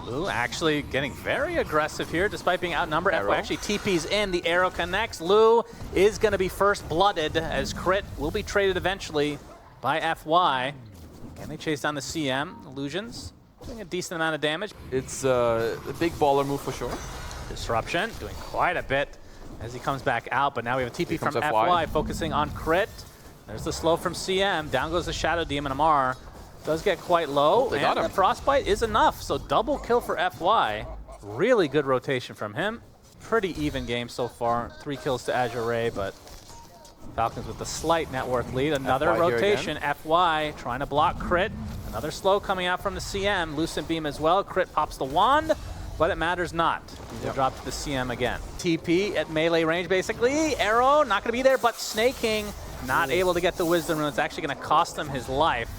Lu actually getting very aggressive here despite being outnumbered. Arrow. FY actually TP's in, the arrow connects. Lu is going to be first blooded as Cr1t will be traded eventually by FY. Can they chase down the CM? Illusions doing a decent amount of damage. It's a big baller move for sure. Disruption doing quite a bit as he comes back out, but now we have a TP Here from comes FY focusing on Cr1t. There's the slow from CM. Down goes the Shadow Demon. Amar does get quite low, and the Frostbite is enough. So double kill for FY. Really good rotation from him. Pretty even game so far. 3 kills to Azure Ray, but Falcons with the slight net worth lead. Another FY rotation. FY trying to block Cr1t. Another slow coming out from the CM. Lucent Beam as well. Cr1t pops the wand, but it matters not. He'll drop to the CM again. TP at melee range, basically. Arrow, not going to be there, but Sneyking not able to get the Wisdom Rune. It's actually going to cost him his life.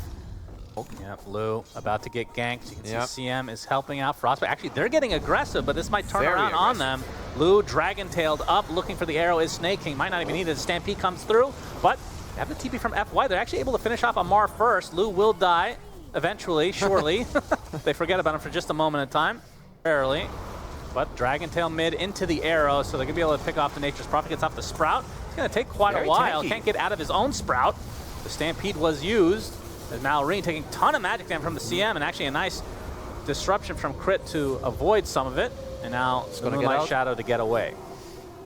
Yep, Lu about to get ganked. You can see CM is helping out Frostbite. Actually, they're getting aggressive, but this might turn around on them. Lu dragon-tailed up, looking for the arrow is Sneyking. Might not even need it. Stampede comes through, but they have the TP from FY. They're actually able to finish off Amar first. Lu will die eventually, surely. They forget about him for just a moment in time. Barely. But Dragon Tail mid into the arrow, so they're going to be able to pick off the Nature's Prophet. Gets off the Sprout. It's going to take quite a while. Can't get out of his own Sprout. The Stampede was used. As Malr1ne taking a ton of magic damage from the CM, and actually a nice disruption from Cr1t to avoid some of it. And now it's the Moonlight Shadow to get away.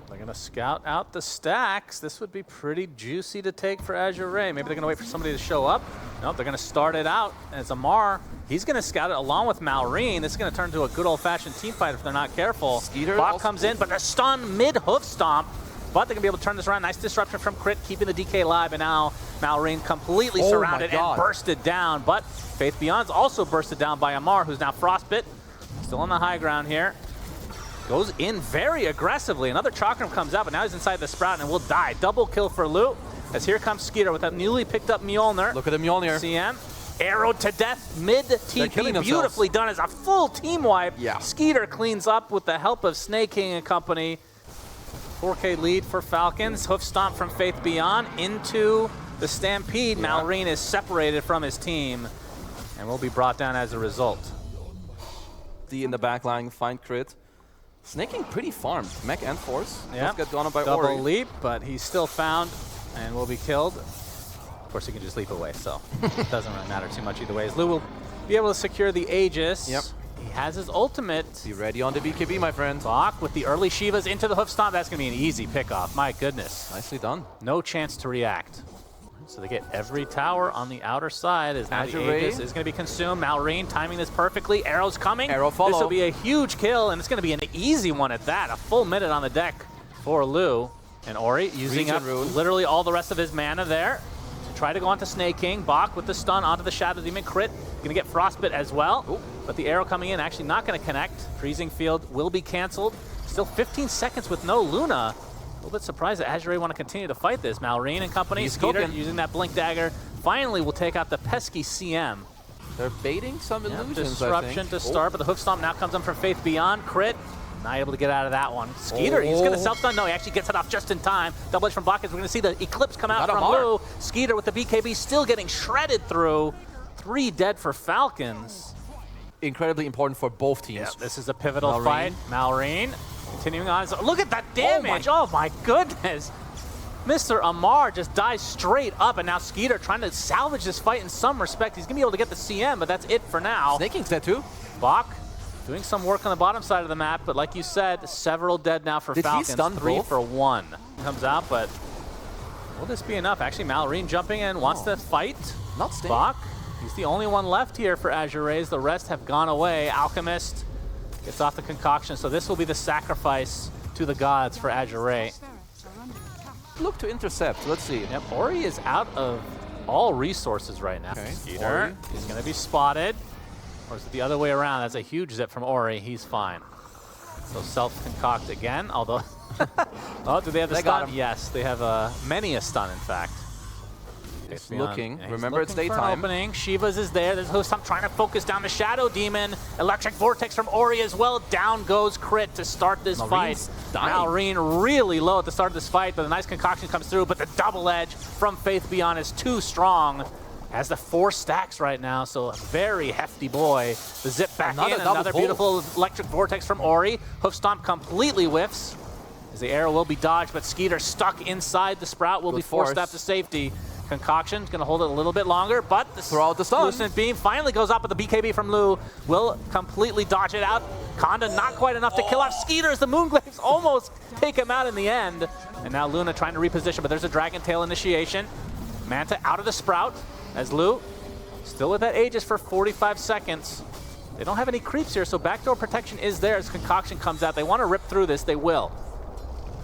They're going to scout out the stacks. This would be pretty juicy to take for Azure Ray. Maybe they're going to wait for somebody to show up. Nope, they're going to start it out as Amar. He's going to scout it along with Malr1ne. This is going to turn into a good old-fashioned team fight if they're not careful. Bot comes in, but a stun mid-hoof stomp. But they're going to be able to turn this around. Nice disruption from Cr1t, keeping the DK alive. And now Malr1ne completely surrounded and bursted down. But Faith Beyond's also bursted down by Amar, who's now frostbit. Still on the high ground here. Goes in very aggressively. Another Chakram comes out, but now he's inside the Sprout and will die. Double kill for Lu. As here comes Skiter with that newly picked up Mjolnir. Look at the Mjolnir. CM. Arrowed to death mid-TP. Beautifully done as a full team wipe. Skiter cleans up with the help of Sneyking and company. 4K lead for Falcons. Hoof stomp from Faith Beyond into the Stampede. Malr1ne is separated from his team and will be brought down as a result. In the back line, find Cr1t. Sneyking pretty farmed. Mech and Force. Yeah. Get gone up by Double Ori. leap, but he's still found and will be killed. Of course, he can just leap away, so it doesn't really matter too much either way. Lu will be able to secure the Aegis. Yep. He has his ultimate. Be ready on the BKB, my friend. Bach with the early Shivas into the hoof stomp. That's going to be an easy pickoff. My goodness. Nicely done. No chance to react. So they get every tower on the outer side as now the Azure Ray Aegis is going to be consumed. Malr1ne timing this perfectly. Arrow's coming. Arrow follow. This will be a huge kill, and it's going to be an easy one at that. A full minute on the deck for Lu. And Ori using up literally all the rest of his mana there to try to go onto Sneyking. Bach with the stun onto the Shadow Demon. Cr1t going to get frostbit as well. Ooh. But the arrow coming in actually not going to connect. Freezing Field will be canceled. Still 15 seconds with no Luna. A little bit surprised that Azure Ray want to continue to fight this. Malr1ne and company, Skiter using that Blink Dagger, finally will take out the pesky CM. They're baiting some illusions, Disruption to start, but the Hoof Stomp now comes in from Faith Beyond. Cr1t not able to get out of that one. Skiter, he's going to self-stun. No, he actually gets it off just in time. Double edge from Bach. We're going to see the Eclipse come out from Lu. Skiter with the BKB still getting shredded through. 3 dead for Falcons. Incredibly important for both teams. Yeah, this is a pivotal fight. Malr1ne continuing on. Look at that damage. Oh my goodness. Mr. Amar just dies straight up, and now Skiter trying to salvage this fight in some respect. He's going to be able to get the CM, but that's it for now. Sneyking dead too. Bach doing some work on the bottom side of the map, but like you said, several dead now for Falcons. He stun 3 for 1. Comes out, but will this be enough? Actually, Malr1ne jumping in, wants to fight. Not staying. Bach, he's the only one left here for Azure Rays. The rest have gone away. Alchemist gets off the concoction, so this will be the sacrifice to the gods for Azure Ray. Look to intercept. Let's see. Yep, Ori is out of all resources right now. Skiter is going to be spotted. Or is it the other way around? That's a huge zip from Ori. He's fine. So self-concoct again, although... oh, do they have the stun? Yes, they have many a stun, in fact. It's looking. Remember, it's daytime. Opening. Shivas is there. There's Hoof Stomp trying to focus down the Shadow Demon. Electric Vortex from Ori as well. Down goes Cr1t to start this fight. Malr1ne really low at the start of this fight, but a nice concoction comes through, but the double edge from Faith Beyond is too strong. Has the 4 stacks right now, so a very hefty boy. The zip back in, another beautiful electric vortex from Ori. Hoof stomp completely whiffs, as the arrow will be dodged, but Skiter stuck inside the Sprout will be forced up to safety. Concoction gonna hold it a little bit longer, but the throw out the stun. Lucent Beam finally goes up with the BKB from Lu. Will completely dodge it out. Konda not quite enough to kill off Skiter as the Moonglaves almost take him out in the end. And now Luna trying to reposition, but there's a Dragon Tail initiation. Manta out of the Sprout as Lu still with that Aegis for 45 seconds. They don't have any creeps here, so backdoor protection is there as Concoction comes out. They want to rip through this, they will.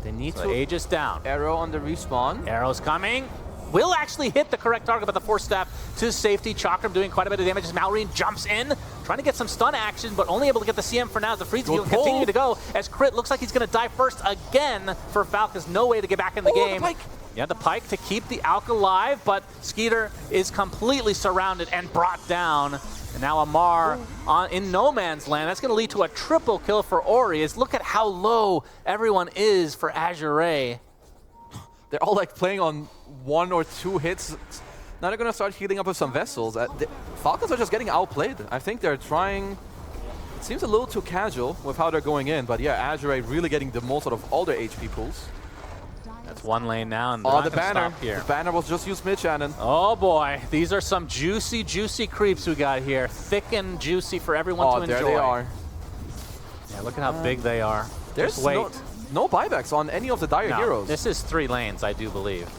They need to Aegis down. Arrow on the respawn. Arrow's coming. Will actually hit the correct target, but the force staff to safety. Chakram doing quite a bit of damage as Malr1ne jumps in, trying to get some stun action, but only able to get the CM for now as the freeze field continue to go, as Cr1t looks like he's going to die first again for Falcons. No way to get back in the game. The pike to keep the Alk alive, but Skiter is completely surrounded and brought down. And now Amar in no man's land. That's going to lead to a triple kill for Ori. As look at how low everyone is for Azure Ray. They're all like playing on 1 or 2 hits. Now they're going to start healing up with some vessels. The Falcons are just getting outplayed. I think they're trying... It seems a little too casual with how they're going in, but yeah, Azure Ray really getting the most out of all their HP pools. That's one lane now, and the banner. The banner was just used mid-Shannon. Oh boy, these are some juicy, juicy creeps we got here. Thick and juicy for everyone to enjoy. There they are. Yeah, look at how big they are. There's no buybacks on any of the Dire heroes. This is 3 lanes, I do believe.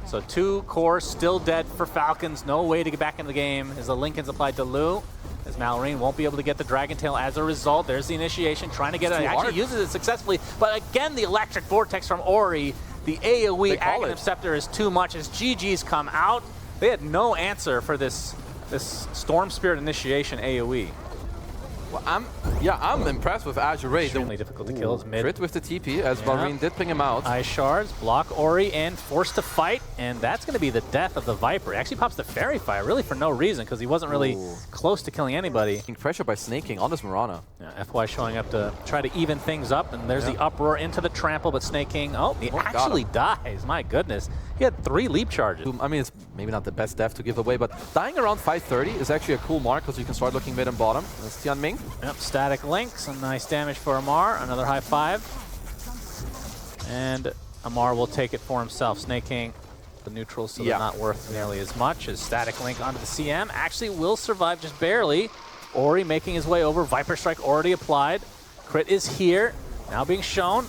So 2 cores still dead for Falcons. No way to get back in the game as the Lincoln's applied to Lu. As Malr1ne won't be able to get the Dragon Tail as a result. There's the initiation, trying to get it. Actually uses it successfully, but again, the electric vortex from Ori. The AoE Aghanim Scepter is too much as GG's come out. They had no answer for this Storm Spirit initiation AoE. Well, I'm impressed with Azure Ray. Extremely difficult to kill. Mid. Cr1t with the TP as Malr1ne did ping him out. Ice shards block Ori and forced to fight, and that's going to be the death of the Viper. He actually pops the Fairy Fire really for no reason because he wasn't really close to killing anybody. Pressure by Sneyking on this Malr1ne. Yeah, FY showing up to try to even things up, and there's the uproar into the trample, but Sneyking, he actually dies. My goodness. He had 3 leap charges. I mean, it's maybe not the best death to give away, but dying around 530 is actually a cool mark because you can start looking mid and bottom. That's Tianming. Yep, static link, some nice damage for Amar. Another high 5. And Amar will take it for himself. Sneyking, the neutrals, so they're not worth nearly as much as static link onto the CM. Actually will survive just barely. Ori making his way over. Viper Strike already applied. Cr1t is here, now being shown.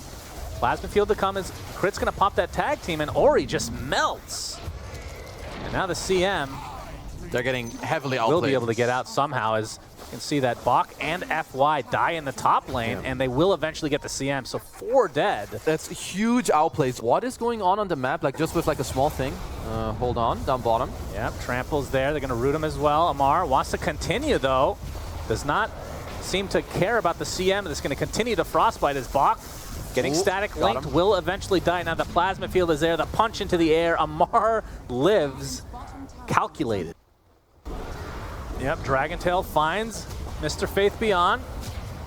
Plasma Field to come as Cr1t's going to pop that tag team, and Ori just melts. And now the CM. They're getting heavily outplayed. Will be able to get out somehow, as you can see that Bach and FY die in the top lane, and they will eventually get the CM, so 4 dead. That's huge outplays. What is going on the map, like just with like a small thing? Hold on, down bottom. Yep, Trample's there. They're going to root him as well. Amar wants to continue, though. Does not seem to care about the CM. That's going to continue to frostbite as Bach. Getting static linked, will eventually die. Now the plasma field is there, the punch into the air. Amar lives. Calculated. Yep, Dragon Tail finds Mr. Faith Beyond.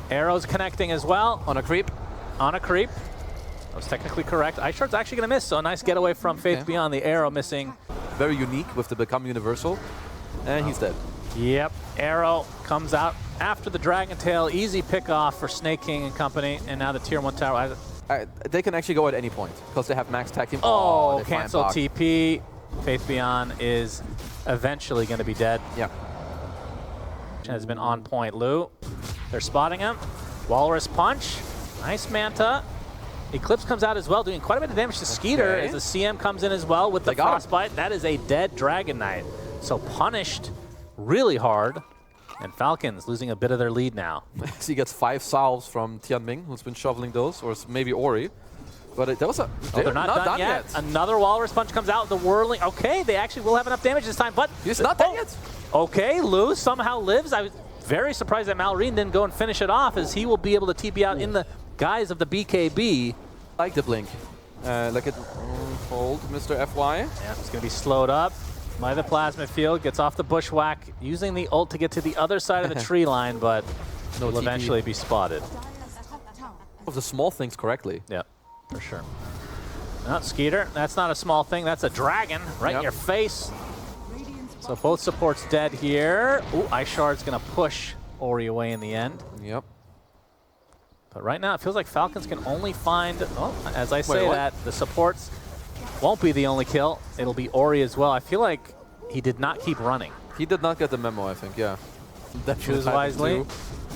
Arrows connecting as well. On a creep. On a creep. That was technically correct. Ice Shard's actually going to miss, so a nice getaway from Faith Beyond. The arrow missing. Very unique with the Become Universal. And he's dead. Yep, arrow comes out after the Dragon Tail. Easy pick off for Sneyking and company, and now the Tier 1 tower. They can actually go at any point because they have max tag team. Oh, cancel TP. Faith Beyond is eventually going to be dead. Yeah. Has been on point. Lu, they're spotting him. Walrus punch. Nice Manta. Eclipse comes out as well, doing quite a bit of damage to Skiter as the CM comes in as well with the frostbite. That is a dead Dragon Knight. So punished really hard. And Falcons losing a bit of their lead now. He gets 5 salves from Tianming, who's been shoveling those, or maybe Ori. But that was a... they're not done yet. Another Walrus punch comes out, the whirling. Okay, they actually will have enough damage this time, but... He's not done yet. Okay, Lu somehow lives. I was very surprised that Malr1ne didn't go and finish it off, as he will be able to TP out in the guise of the BKB. Like the blink. Look at... hold, Mr. FY. Yeah, it's going to be slowed up by the plasma field. Gets off the bushwhack, using the ult to get to the other side of the tree line, but will eventually be spotted. Of the small things correctly. Yeah, for sure. No, skiter, that's not a small thing. That's a dragon right in your face. So both supports dead here. Ooh, Ice Shard's going to push Ori away in the end. Yep. But right now, it feels like Falcons can only find, as I say that, the supports won't be the only kill. It'll be Ori as well. I feel like he did not keep running. He did not get the memo, I think, yeah. Choose wisely.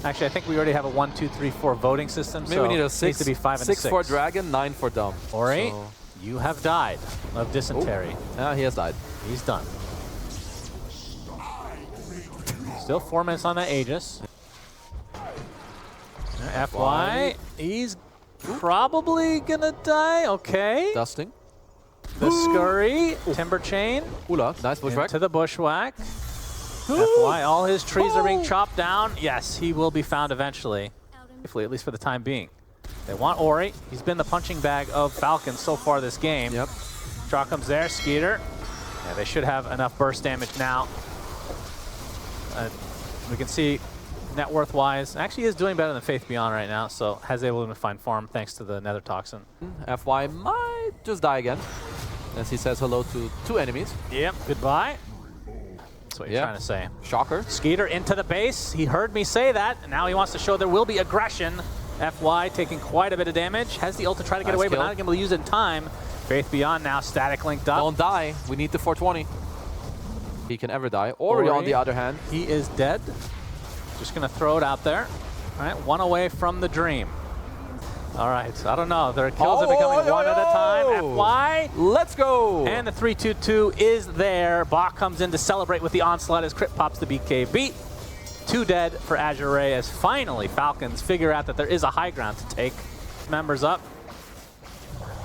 Actually, I think we already have a 1, 2, 3, 4 voting system. Maybe so we need a it 6. Needs to be 5 and 6. 6 for Dragon, 9 for Dumb. Ori, you have died of dysentery. Yeah, he has died. He's done. Still 4 minutes on that Aegis. FY, he's probably gonna die. Okay. Dusting. The Scurry, Timber Chain. Oola, nice bushwhack. To the Bushwhack. FY, all his trees are being chopped down. Yes, he will be found eventually. Hopefully, at least for the time being. They want Ori. He's been the punching bag of Falcons so far this game. Yep. Draw comes there, skiter. Yeah, they should have enough burst damage now. We can see net worth-wise, actually is doing better than Faith Beyond right now, so has able to find farm thanks to the Nether Toxin. FY might just die again, as he says hello to 2 enemies. Yep, goodbye. That's what you're trying to say. Shocker. Skiter into the base. He heard me say that, and now he wants to show there will be aggression. FY taking quite a bit of damage. Has the ult to try to get away, but not able to use it in time. Faith Beyond now static linked up. Don't die. We need the 420. He can ever die. Ori, on the other hand. He is dead. Just going to throw it out there. All right, 1 away from the dream. All right, I don't know. Their kills are becoming 1 at a time. FY. Let's go. And the 3-2-2 is there. Bach comes in to celebrate with the onslaught as Cr1t pops the BKB. 2 dead for Azure Ray as finally Falcons figure out that there is a high ground to take. Members up.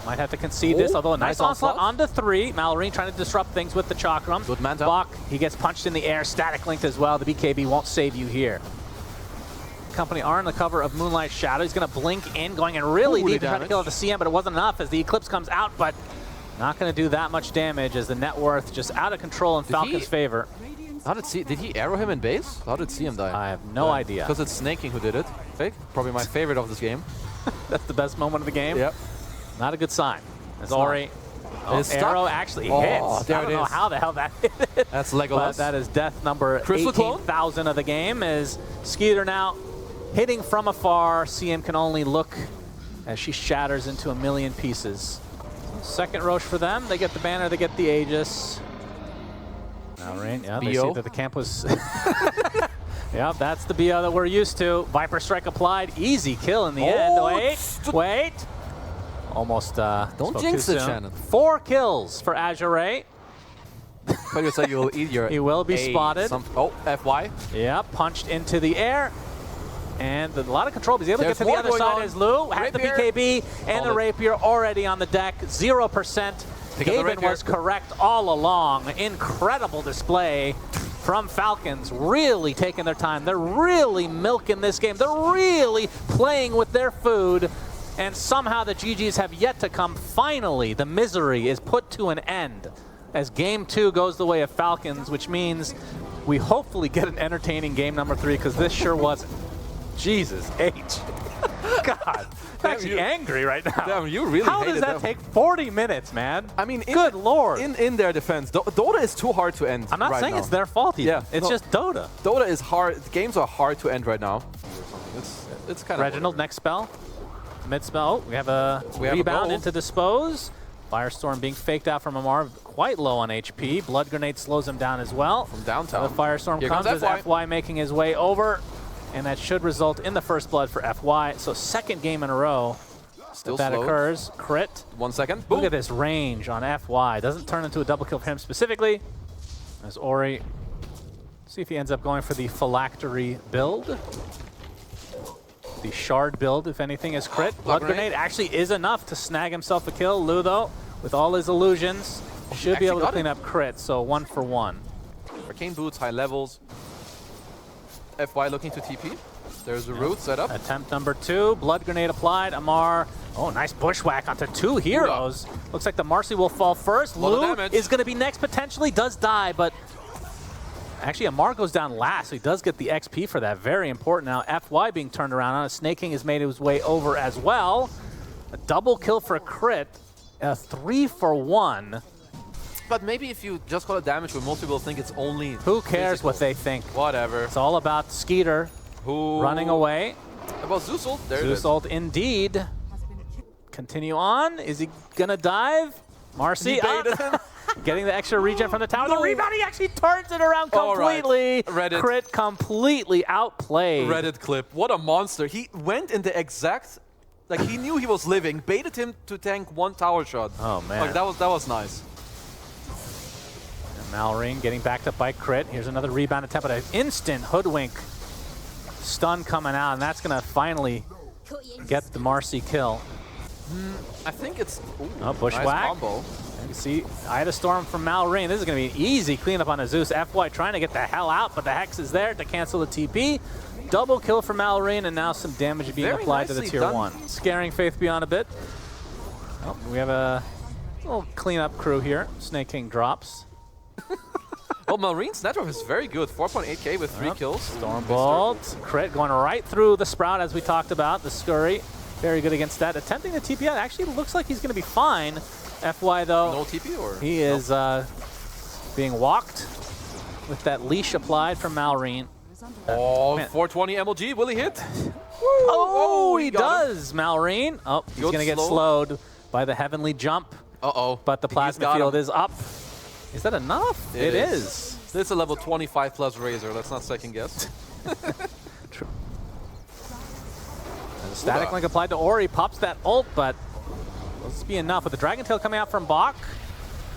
Might have to concede this, although a nice onslaught onto 3. Malr1ne trying to disrupt things with the Chakram. Good man. Bach, he gets punched in the air, static linked as well. The BKB won't save you here. Company are on the cover of Moonlight Shadow. He's going to blink in, going in really deep to try to kill the CM, but it wasn't enough as the Eclipse comes out, but not going to do that much damage as the net worth just out of control in Falcons' favor. Did he arrow him in base? How did CM die? I have no idea. Because it's Sneyking who did it. Fake? Probably my favorite of this game. That's the best moment of the game? Yep. Not a good sign. As Ori, arrow actually hits. I don't know how the hell that hit. That's Legolas. But that is death number 18,000 of the game as Skiter now hitting from afar. CM can only look as she shatters into a million pieces. Second Roche for them. They get the banner, they get the Aegis. Malr1ne, yeah, they see that the camp was... Yep, that's the BO that we're used to. Viper Strike applied. Easy kill in the end. Wait. Almost don't jinx it, Shannon. 4 kills for Azure Ray. But you say you will eat your He will be spotted. FY. Yeah, punched into the air. And a lot of control. He's able to get to the other side as Lou has the BKB and the Rapier already on the deck. 0%. Gaben was correct all along. Incredible display from Falcons. Really taking their time. They're really milking this game. They're really playing with their food. And somehow the GGs have yet to come. Finally, the misery is put to an end as Game 2 goes the way of Falcons, which means we hopefully get an entertaining game number 3, because this sure wasn't. Jesus H. God, I'm actually angry right now. Damn, you really How does that take 40 minutes, man? I mean, good lord. In their defense, Dota is too hard to end. I'm not saying it's their fault either. Yeah, it's just Dota. Dota is hard. Games are hard to end right now. It's kind of Reginald, next spell. Mid spell. We have a rebound into Dispose. Firestorm being faked out from Amar, quite low on HP. Blood Grenade slows him down as well. From downtown. The Firestorm comes as FY making his way over, and that should result in the first blood for FY. So second game in a row that occurs. Cr1t. 1 second. Boom. Look at this range on FY. Doesn't turn into a double kill for him specifically. As Ori, see if he ends up going for the phylactery build. The shard build, if anything, is Cr1t. Blood Grenade actually is enough to snag himself a kill. Lu, though, with all his illusions, should be able to clean up Cr1t, so 1 for 1. Arcane Boots, high levels. FY looking to TP. There's a root set up. Attempt number 2, Blood Grenade applied. Amar, nice bushwhack onto 2 heroes. Looks like the Marcy will fall first. Lu is going to be next, potentially, does die, but actually, Amar goes down last, so he does get the XP for that. Very important now. FY being turned around on. Sneyking has made his way over as well. A double kill for Cr1t a 3-for-1. But maybe if you just call it damage, when most people think it's only Who cares physical. what they think? Whatever. It's all about Skiter running away. About Zeus ult. There it is. Zeus ult indeed. Continue on. Is he gonna dive? Marcy getting the extra regen from the tower. The rebound, he actually turns it around completely. Right. Reddit. Crit completely outplayed. Reddit clip. What a monster. He went in the exact, like he knew he was living, baited him to tank one tower shot. Oh man. Like that was nice. And Malr1ne getting backed up by Crit. Here's another rebound attempt, but an instant hoodwink stun coming out, and that's gonna finally get the Marcy kill. I think it's bushwhack. nice combo. And you see Eye of the Storm from Malr1ne. This is going to be an easy cleanup on a Zeus. FY trying to get the hell out, but the Hex is there to cancel the TP. Double kill for Malr1ne, and now some damage being applied to the tier 1. Scaring Faith Beyond a bit. Oh, we have a little cleanup crew here. Sneyking drops. Well, Malr1ne's network is very good. 4.8k with 3 kills. Stormbolt. Crit going right through the Sprout, as we talked about. The Scurry. Very good against that. Attempting the TP out. Actually looks like he's going to be fine. FY though. No TP or? He is being walked with that leash applied from Malr1ne. Oh, 420 MLG. Will he hit? Oh, he does, Malr1ne. Oh, he's going to get slowed by the heavenly jump. Uh-oh. But the plasma field is up. Is that enough? It is. This is a level 25 plus Razor. Let's not second guess. True. Static Link applied to Ori, pops that ult, but will this be enough? With the Dragon Tail coming out from Bach,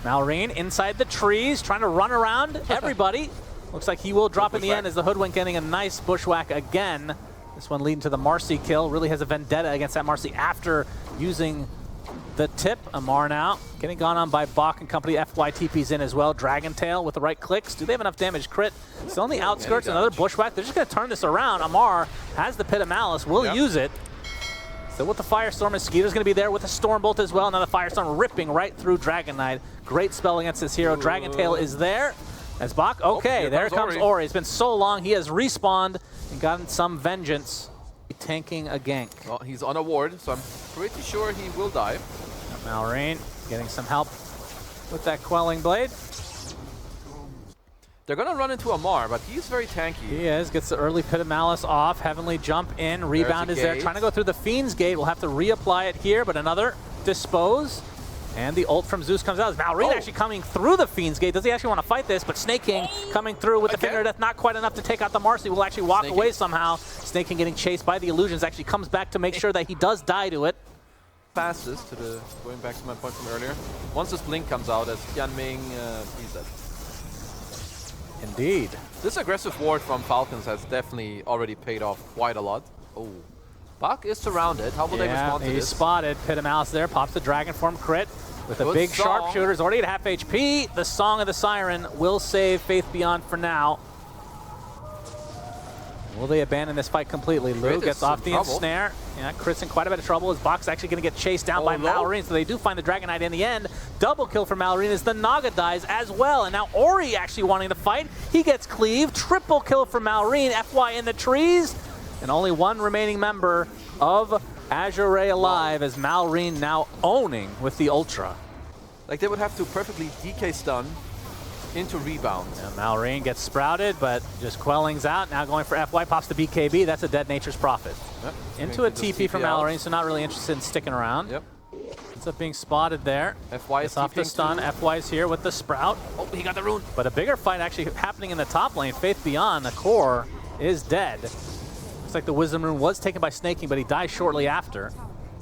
Malr1ne inside the trees, trying to run around everybody. Looks like he will drop in the end as the Hoodwink getting a nice bushwhack again. This one leading to the Marcy kill. Really has a vendetta against that Marcy after using the tip. Amar now getting gone on by Bach and company. FY TP's in as well. Dragon Tail with the right clicks. Do they have enough damage? Crit still on the outskirts. Another bushwhack. They're just going to turn this around. Amar has the Pit of Malice. Will use it. So with the Firestorm, and Skeeter's going to be there with the Stormbolt as well. Now the Firestorm ripping right through Dragon Knight. Great spell against this hero. Dragon Tail is there. As Bach, okay, there comes Ori. It's been so long. He has respawned and gotten some vengeance. Tanking a gank. Well, he's on a ward, so I'm pretty sure he will die. Malr1ne getting some help with that Quelling Blade. They're going to run into Amar, but he's very tanky. He is. Gets the early Pit of Malice off. Heavenly jump in. Rebound is there. Trying to go through the Fiend's Gate. We'll have to reapply it here, but another dispose. And the ult from Zeus comes out. Malr1ne actually coming through the Fiend's Gate. Does he actually want to fight this? But Sneyking coming through with the Finger of Death. Not quite enough to take out the Marcy. Will actually walk away somehow. Sneyking getting chased by the Illusions. Actually comes back to make sure that he does die to it. Fastest to the, going back to my point from earlier. Once this blink comes out as Yanming, he's dead. Indeed. This aggressive ward from Falcons has definitely already paid off quite a lot. Oh. Bach is surrounded. How will they respond to this? He's spotted. Pit of Malice there. Pops the Dragon Form crit with a big sharpshooter. Already at half HP. The Song of the Siren will save Faith Beyond for now. Will they abandon this fight completely? Lou gets off the ensnare. Yeah, Crit's in quite a bit of trouble. His Bach's actually going to get chased down by Malr1ne, so they do find the Dragon Knight in the end. Double kill for Malr1ne as the Naga dies as well. And now Ori actually wanting to fight. He gets cleaved. Triple kill for Malr1ne. FY in the trees. And only one remaining member of Azure Ray alive as Malr1ne now owning with the Ultra. Like they would have to perfectly DK stun into rebound. Yeah, Malr1ne gets sprouted, but just Quelling's out. Now going for FY, pops the BKB. That's a Dead Nature's Prophet. Yep. Into a TP from Malr1ne, so not really interested in sticking around. Yep. Ends up being spotted there. FY is off the stun. FY's here with the Sprout. Oh, he got the rune. But a bigger fight actually happening in the top lane. Faith Beyond, the core, is dead. Looks like the Wisdom Rune was taken by Sneyking, but he dies shortly after.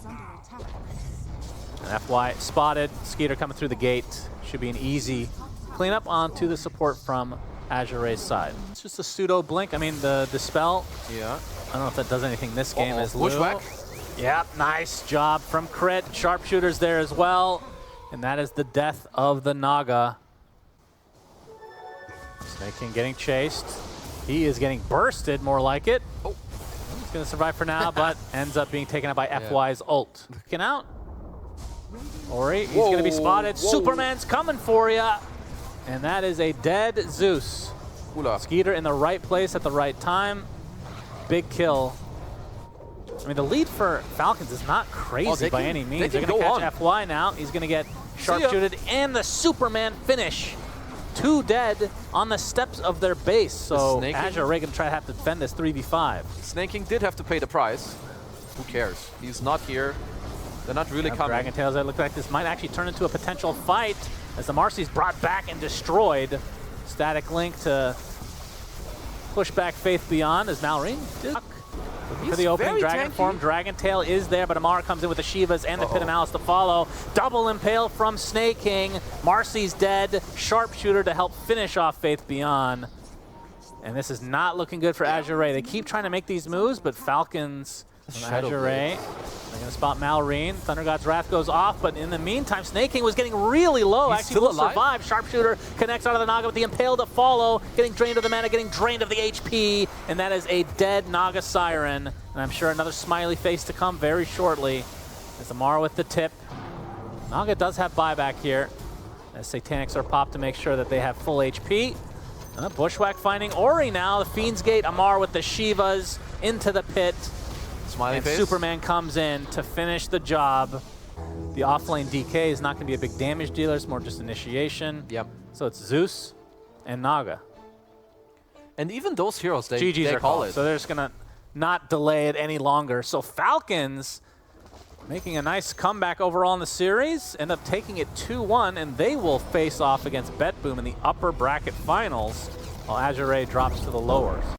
And FY spotted. Skeeter coming through the gate. Should be an easy cleanup onto the support from Azure Ray's side. It's just a pseudo blink. I mean, the dispel. Yeah. I don't know if that does anything this game as Bushwhack. Yep, nice job from Crit. Sharpshooters there as well. And that is the death of the Naga. Sneyking getting chased. He is getting bursted, more like it. Oh. He's going to survive for now, but ends up being taken out by FY's ult. Looking out. Ori, he's going to be spotted. Superman's coming for you. And that is a dead Zeus. Skeeter in the right place at the right time. Big kill I mean, the lead for Falcons is not crazy by any means. They're going to catch FY now. He's going to get sharpshooted, and the Superman finish. 2 dead on the steps of their base. So Azure Ray going to try to have to defend this 3v5. Sneyking did have to pay the price. Who cares? He's not here. They're not really coming. Dragon Tails, it looked like this might actually turn into a potential fight as the Marcy's brought back and destroyed. Static Link to push back Faith Beyond as Malr1ne for the opening Dragon form. Dragon Tail is there, but Amar comes in with the Shivas and the Pit of Malice to follow. Double Impale from Sneyking. Marcy's dead. Sharpshooter to help finish off Faith Beyond. And this is not looking good for Azure Ray. They keep trying to make these moves, but Falcons Azure Ray. They're going to spot Malr1ne. Thunder God's Wrath goes off, but in the meantime, Sneyking was getting really low. He's actually will survive. Sharpshooter connects out of the Naga with the Impale to follow, getting drained of the mana, getting drained of the HP, and that is a dead Naga Siren. And I'm sure another smiley face to come very shortly. As Amar with the tip. Naga does have buyback here, as Satanics are popped to make sure that they have full HP. Bushwhack finding Ori now. The Fiend's Gate, Amar with the Shivas into the pit. Smiley face. Superman comes in to finish the job. The offlane DK is not going to be a big damage dealer. It's more just initiation. Yep. So it's Zeus and Naga. And even those heroes, they GGs call it. So they're just going to not delay it any longer. So Falcons making a nice comeback overall in the series. End up taking it 2-1, and they will face off against BetBoom in the upper bracket finals, while Azure Ray drops to the lowers.